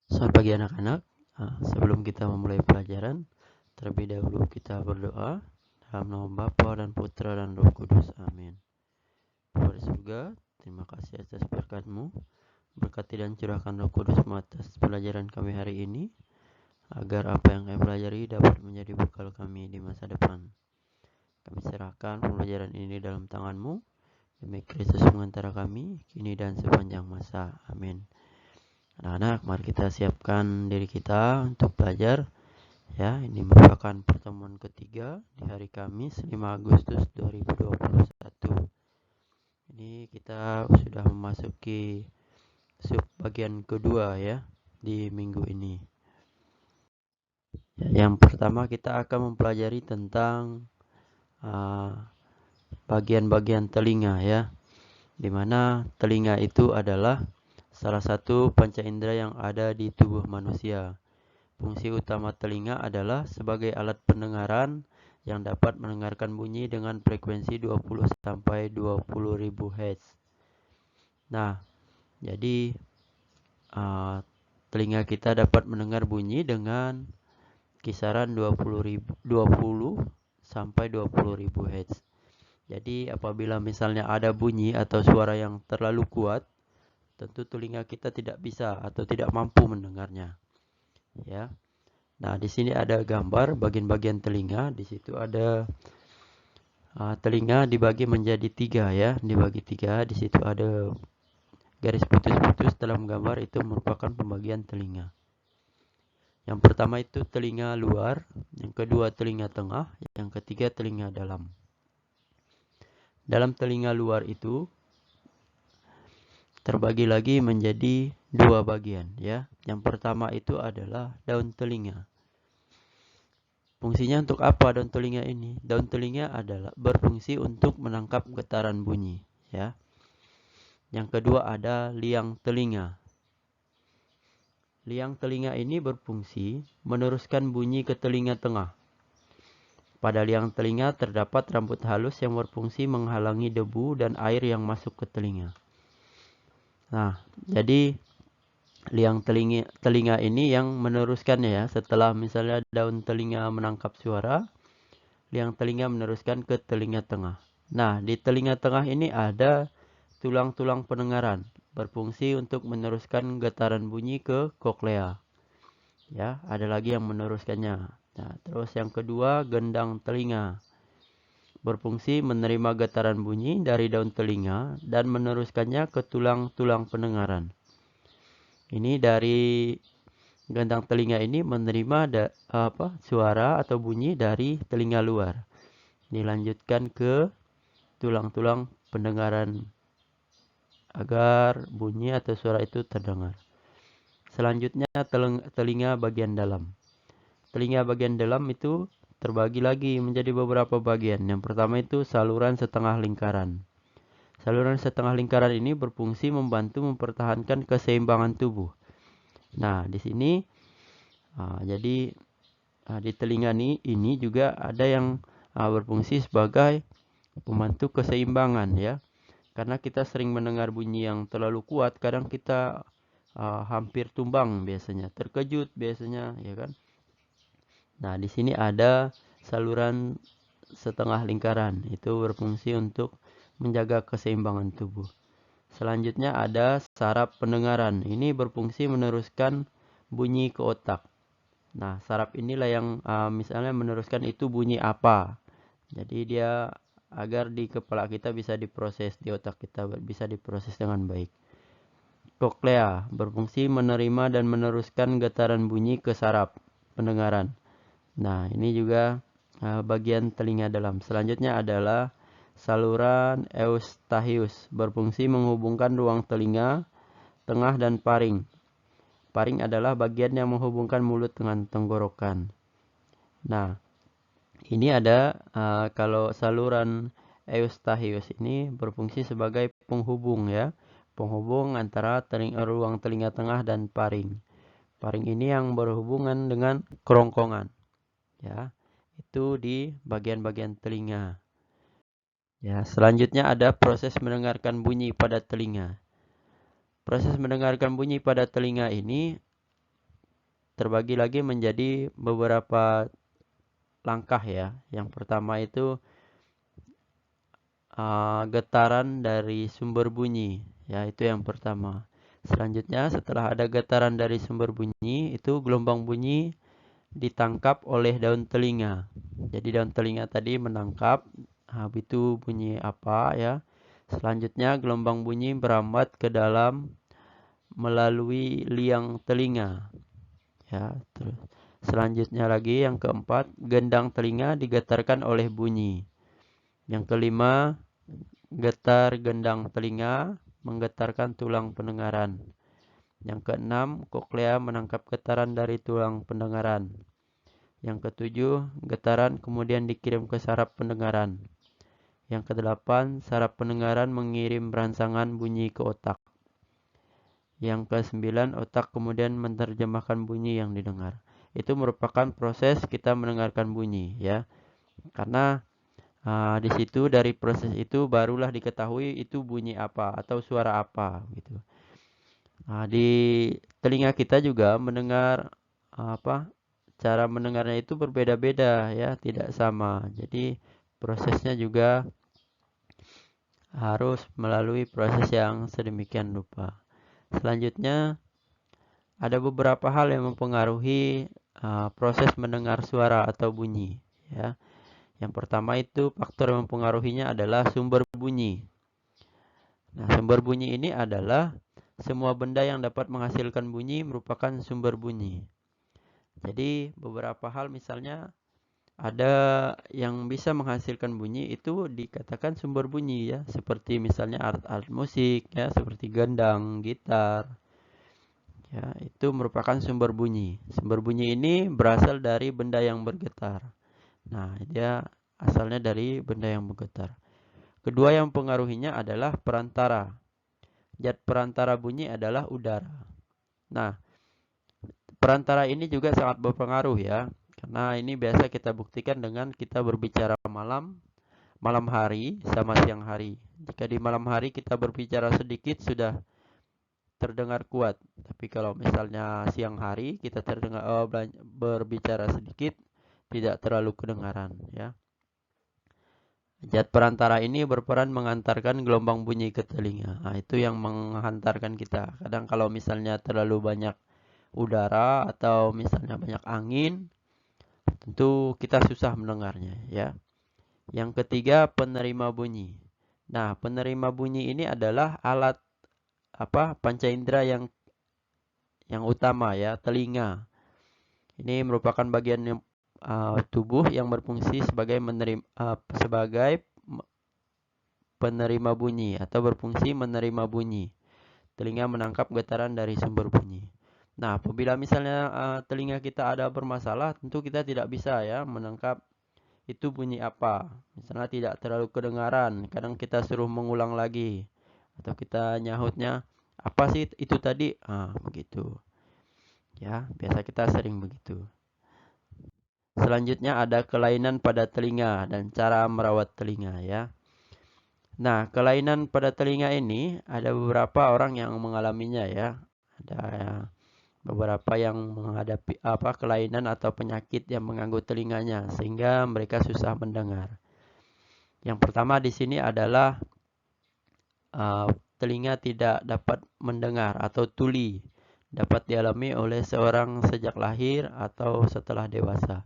Selamat pagi anak-anak. Sebelum kita memulai pelajaran, terlebih dahulu kita berdoa dalam nama Bapa dan Putra dan Roh Kudus. Amin. Bapa di surga, terima kasih atas berkat-Mu. Berkati dan curahkan Roh Kudus-Mu atas pelajaran kami hari ini, agar apa yang kami pelajari dapat menjadi bekal kami di masa depan. Kami serahkan pelajaran ini dalam tangan-Mu, demi Kristus mengantara kami, kini dan sepanjang masa. Amin. Anak-anak, mari kita siapkan diri kita untuk belajar. Ya, ini merupakan pertemuan ketiga di hari Kamis 5 Agustus 2021. Ini kita sudah memasuki sub bagian kedua ya di minggu ini. Ya, yang pertama kita akan mempelajari tentang bagian-bagian telinga ya. Dimana telinga itu adalah salah satu panca indera yang ada di tubuh manusia. Fungsi utama telinga adalah sebagai alat pendengaran yang dapat mendengarkan bunyi dengan frekuensi 20 sampai 20.000 Hz. Nah, jadi telinga kita dapat mendengar bunyi dengan kisaran 20 sampai 20.000 Hz. Jadi apabila misalnya ada bunyi atau suara yang terlalu kuat, tentu telinga kita tidak bisa atau tidak mampu mendengarnya. Ya. Nah, di sini ada gambar bagian-bagian telinga. Di situ ada telinga dibagi menjadi 3 ya, dibagi 3. Di situ ada garis putus-putus dalam gambar, itu merupakan pembagian telinga. Yang pertama itu telinga luar, yang kedua telinga tengah, yang ketiga telinga dalam. Dalam telinga luar itu terbagi lagi menjadi 2 bagian ya. Yang pertama itu adalah daun telinga. Fungsinya untuk apa daun telinga ini? Daun telinga adalah berfungsi untuk menangkap getaran bunyi ya. Yang kedua ada liang telinga. Liang telinga ini berfungsi meneruskan bunyi ke telinga tengah. Pada liang telinga terdapat rambut halus yang berfungsi menghalangi debu dan air yang masuk ke telinga. Nah, jadi liang telinga ini yang meneruskannya ya. Setelah misalnya daun telinga menangkap suara, liang telinga meneruskan ke telinga tengah. Nah, di telinga tengah ini ada tulang-tulang pendengaran, berfungsi untuk meneruskan getaran bunyi ke koklea. Ya, ada lagi yang meneruskannya. Nah, terus yang kedua, gendang telinga. Berfungsi menerima getaran bunyi dari daun telinga dan meneruskannya ke tulang-tulang pendengaran. Ini dari gendang telinga ini menerima suara atau bunyi dari telinga luar. Dilanjutkan ke tulang-tulang pendengaran agar bunyi atau suara itu terdengar. Selanjutnya telinga bagian dalam. Telinga bagian dalam itu terbagi lagi menjadi beberapa bagian. Yang pertama itu saluran setengah lingkaran. Saluran setengah lingkaran ini berfungsi membantu mempertahankan keseimbangan tubuh. Nah, di sini jadi di telinga ini juga ada yang berfungsi sebagai pembantu keseimbangan ya. Karena kita sering mendengar bunyi yang terlalu kuat, kadang kita hampir tumbang biasanya, terkejut biasanya, ya kan? Nah, di sini ada saluran setengah lingkaran, itu berfungsi untuk menjaga keseimbangan tubuh. Selanjutnya ada saraf pendengaran, ini berfungsi meneruskan bunyi ke otak. Nah, saraf inilah yang misalnya meneruskan itu bunyi apa. Jadi dia agar di kepala kita bisa diproses, di otak kita bisa diproses dengan baik. Koklea berfungsi menerima dan meneruskan getaran bunyi ke saraf pendengaran. Nah, ini juga bagian telinga dalam. Selanjutnya adalah saluran eustachius, berfungsi menghubungkan ruang telinga, tengah, dan paring. Paring adalah bagian yang menghubungkan mulut dengan tenggorokan. Nah, ini ada kalau saluran eustachius ini berfungsi sebagai penghubung ya. Penghubung antara ruang telinga tengah dan paring. Paring ini yang berhubungan dengan kerongkongan. Ya, itu di bagian-bagian telinga. Ya, selanjutnya ada proses mendengarkan bunyi pada telinga. Proses mendengarkan bunyi pada telinga ini terbagi lagi menjadi beberapa langkah ya. Yang pertama itu getaran dari sumber bunyi, ya itu yang pertama. Selanjutnya setelah ada getaran dari sumber bunyi, itu gelombang bunyi ditangkap oleh daun telinga. Jadi daun telinga tadi menangkap, itu bunyi apa ya. Selanjutnya gelombang bunyi berambat ke dalam melalui liang telinga. Ya, terus. Selanjutnya lagi yang keempat, gendang telinga digetarkan oleh bunyi. Yang kelima, getar gendang telinga menggetarkan tulang pendengaran. Yang keenam, koklea menangkap getaran dari tulang pendengaran. Yang ketujuh, getaran kemudian dikirim ke saraf pendengaran. Yang kedelapan, saraf pendengaran mengirim rangsangan bunyi ke otak. Yang kesembilan, otak kemudian menerjemahkan bunyi yang didengar. Itu merupakan proses kita mendengarkan bunyi ya. Karena di situ dari proses itu barulah diketahui itu bunyi apa atau suara apa gitu. Di telinga kita juga mendengar cara mendengarnya itu berbeda-beda ya, tidak sama. Jadi prosesnya juga harus melalui proses yang sedemikian rupa. Selanjutnya ada beberapa hal yang mempengaruhi proses mendengar suara atau bunyi ya. Yang pertama itu faktor yang mempengaruhinya adalah sumber bunyi. Nah, sumber bunyi ini adalah semua benda yang dapat menghasilkan bunyi merupakan sumber bunyi. Jadi beberapa hal misalnya ada yang bisa menghasilkan bunyi itu dikatakan sumber bunyi ya, seperti misalnya alat-alat musik ya, seperti gendang, gitar. Ya, itu merupakan sumber bunyi. Sumber bunyi ini berasal dari benda yang bergetar. Nah, dia asalnya dari benda yang bergetar. Kedua yang mempengaruhinya adalah perantara. Zat perantara bunyi adalah udara. Nah, perantara ini juga sangat berpengaruh ya. Karena ini biasa kita buktikan dengan kita berbicara malam hari sama siang hari. Jika di malam hari kita berbicara sedikit sudah terdengar kuat. Tapi kalau misalnya siang hari kita berbicara sedikit tidak terlalu kedengaran ya. Zat perantara ini berperan mengantarkan gelombang bunyi ke telinga. Nah, itu yang menghantarkan kita. Kadang kalau misalnya terlalu banyak udara atau misalnya banyak angin, tentu kita susah mendengarnya ya. Yang ketiga, penerima bunyi. Nah, penerima bunyi ini adalah alat panca indera yang utama ya, telinga. Ini merupakan bagian tubuh yang berfungsi sebagai penerima bunyi atau berfungsi menerima bunyi. Telinga menangkap getaran dari sumber bunyi. Nah, apabila misalnya telinga kita ada bermasalah, tentu kita tidak bisa ya menangkap itu bunyi apa. Misalnya tidak terlalu kedengaran, kadang kita suruh mengulang lagi atau kita nyahutnya apa sih itu tadi? Begitu. Ya, biasa kita sering begitu. Selanjutnya ada kelainan pada telinga dan cara merawat telinga ya. Nah, kelainan pada telinga ini ada beberapa orang yang mengalaminya ya. Ada beberapa yang menghadapi kelainan atau penyakit yang mengganggu telinganya sehingga mereka susah mendengar. Yang pertama di sini adalah telinga tidak dapat mendengar atau tuli dapat dialami oleh seorang sejak lahir atau setelah dewasa.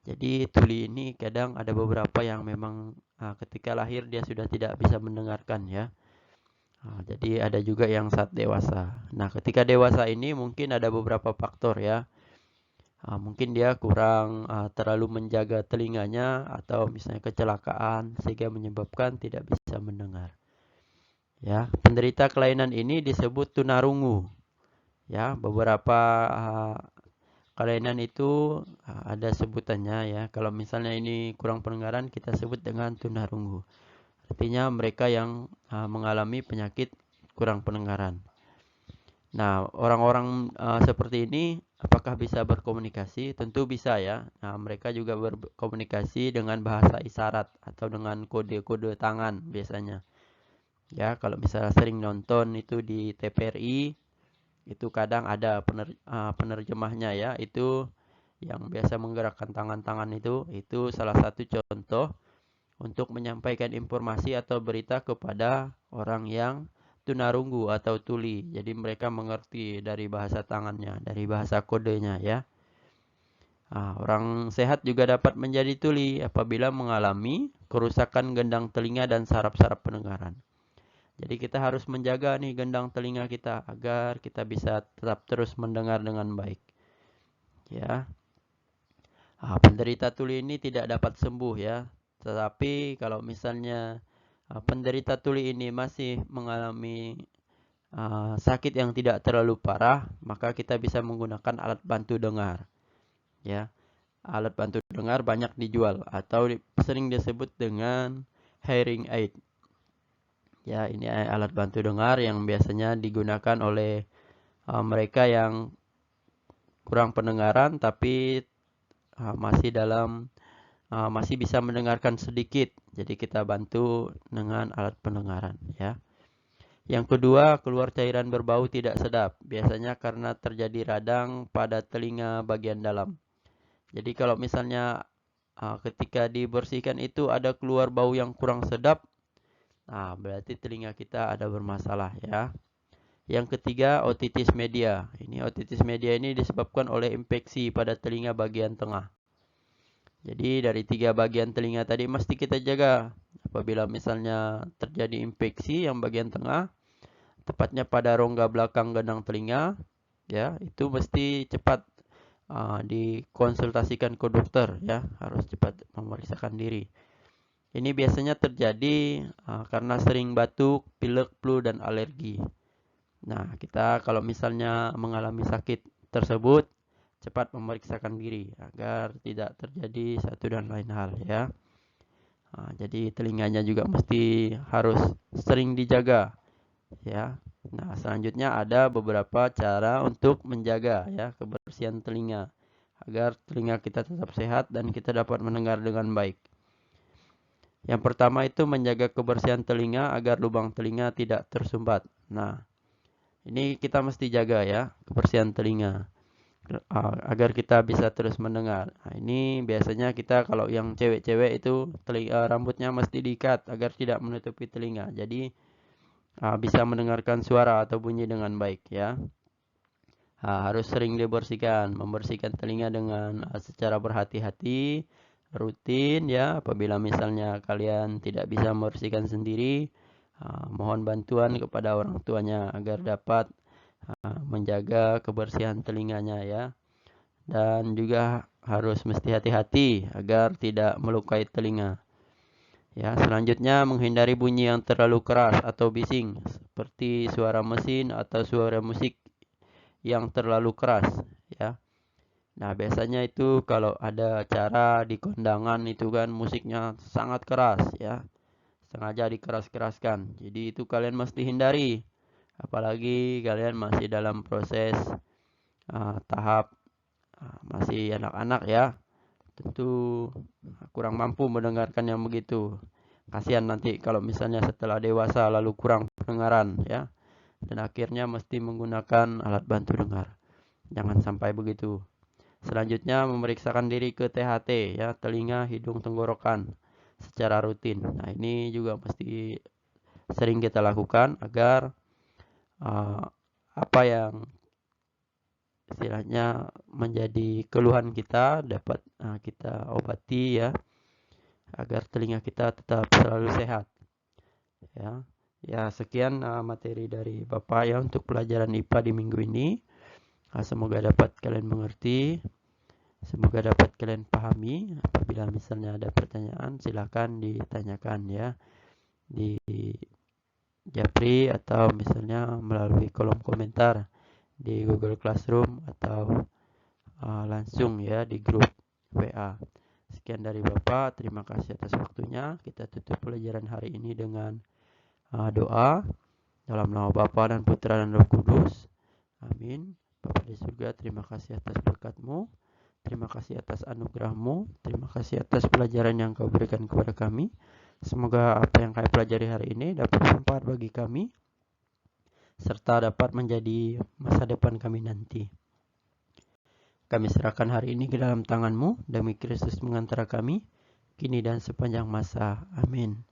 Jadi tuli ini kadang ada beberapa yang memang ketika lahir dia sudah tidak bisa mendengarkan ya. Jadi ada juga yang saat dewasa. Nah, ketika dewasa ini mungkin ada beberapa faktor ya. Mungkin dia kurang terlalu menjaga telinganya atau misalnya kecelakaan sehingga menyebabkan tidak bisa mendengar. Ya, penderita kelainan ini disebut tunarungu. Ya, beberapa kelainan itu ada sebutannya ya. Kalau misalnya ini kurang pendengaran kita sebut dengan tunarungu. Artinya mereka yang mengalami penyakit kurang pendengaran. Nah, orang-orang seperti ini apakah bisa berkomunikasi? Tentu bisa ya. Nah, mereka juga berkomunikasi dengan bahasa isyarat atau dengan kode-kode tangan biasanya. Ya, kalau misalnya sering nonton itu di TVRI Itu kadang ada penerjemahnya ya. Itu yang biasa menggerakkan tangan-tangan itu salah satu contoh untuk menyampaikan informasi atau berita kepada orang yang tunarunggu atau tuli. Jadi mereka mengerti dari bahasa tangannya, dari bahasa kodenya ya. Orang sehat juga dapat menjadi tuli apabila mengalami kerusakan gendang telinga dan saraf-saraf pendengaran. Jadi kita harus menjaga nih gendang telinga kita agar kita bisa tetap terus mendengar dengan baik. Ya. Penderita tuli ini tidak dapat sembuh ya. Tetapi kalau misalnya penderita tuli ini masih mengalami sakit yang tidak terlalu parah, maka kita bisa menggunakan alat bantu dengar. Ya. Alat bantu dengar banyak dijual atau sering disebut dengan hearing aid. Ya, ini alat bantu dengar yang biasanya digunakan oleh mereka yang kurang pendengaran tapi masih bisa mendengarkan sedikit. Jadi kita bantu dengan alat pendengaran ya. Yang kedua, keluar cairan berbau tidak sedap. Biasanya karena terjadi radang pada telinga bagian dalam. Jadi kalau misalnya ketika dibersihkan itu ada keluar bau yang kurang sedap, berarti telinga kita ada bermasalah ya. Yang ketiga, otitis media. Otitis media ini disebabkan oleh infeksi pada telinga bagian tengah. Jadi dari 3 bagian telinga tadi mesti kita jaga. Apabila misalnya terjadi infeksi yang bagian tengah, tepatnya pada rongga belakang gendang telinga, ya, itu mesti cepat dikonsultasikan ke dokter ya, harus cepat memeriksakan diri. Ini biasanya terjadi karena sering batuk, pilek, flu, dan alergi. Nah, kita kalau misalnya mengalami sakit tersebut, cepat memeriksakan diri agar tidak terjadi satu dan lain hal ya. Jadi telinganya juga mesti harus sering dijaga ya. Nah, selanjutnya ada beberapa cara untuk menjaga ya kebersihan telinga agar telinga kita tetap sehat dan kita dapat mendengar dengan baik. Yang pertama itu menjaga kebersihan telinga agar lubang telinga tidak tersumbat. Nah, ini kita mesti jaga ya kebersihan telinga agar kita bisa terus mendengar. Nah, ini biasanya kita kalau yang cewek-cewek itu rambutnya mesti diikat agar tidak menutupi telinga. Jadi bisa mendengarkan suara atau bunyi dengan baik ya. Harus sering dibersihkan, membersihkan telinga dengan secara berhati-hati, rutin ya. Apabila misalnya kalian tidak bisa membersihkan sendiri, mohon bantuan kepada orang tuanya agar dapat menjaga kebersihan telinganya ya. Dan juga harus mesti hati-hati agar tidak melukai telinga. Ya, selanjutnya menghindari bunyi yang terlalu keras atau bising seperti suara mesin atau suara musik yang terlalu keras ya. Nah, biasanya itu kalau ada acara di kondangan itu kan musiknya sangat keras ya. Sengaja dikeras-keraskan. Jadi itu kalian mesti hindari. Apalagi kalian masih dalam proses tahap masih anak-anak ya. Tentu kurang mampu mendengarkan yang begitu. Kasihan nanti kalau misalnya setelah dewasa lalu kurang pendengaran ya. Dan akhirnya mesti menggunakan alat bantu dengar. Jangan sampai begitu. Selanjutnya memeriksakan diri ke THT ya, telinga, hidung, tenggorokan secara rutin. Nah, ini juga mesti sering kita lakukan agar apa yang istilahnya menjadi keluhan kita dapat kita obati ya, agar telinga kita tetap selalu sehat. Ya, sekian materi dari Bapak ya untuk pelajaran IPA di minggu ini. Semoga dapat kalian mengerti, semoga dapat kalian pahami. Apabila misalnya ada pertanyaan, silakan ditanyakan ya di Japri atau misalnya melalui kolom komentar di Google Classroom atau langsung ya di grup WA. Sekian dari Bapak, terima kasih atas waktunya. Kita tutup pelajaran hari ini dengan doa dalam nama Bapa dan Putra dan Roh Kudus. Amin. Bapa di surga, terima kasih atas berkat-Mu. Terima kasih atas anugerah-Mu. Terima kasih atas pelajaran yang Kau berikan kepada kami. Semoga apa yang kami pelajari hari ini dapat bermanfaat bagi kami. serta dapat menjadi masa depan kami nanti. Kami serahkan hari ini ke dalam tangan-Mu, demi Kristus mengantara kami, kini dan sepanjang masa. Amin.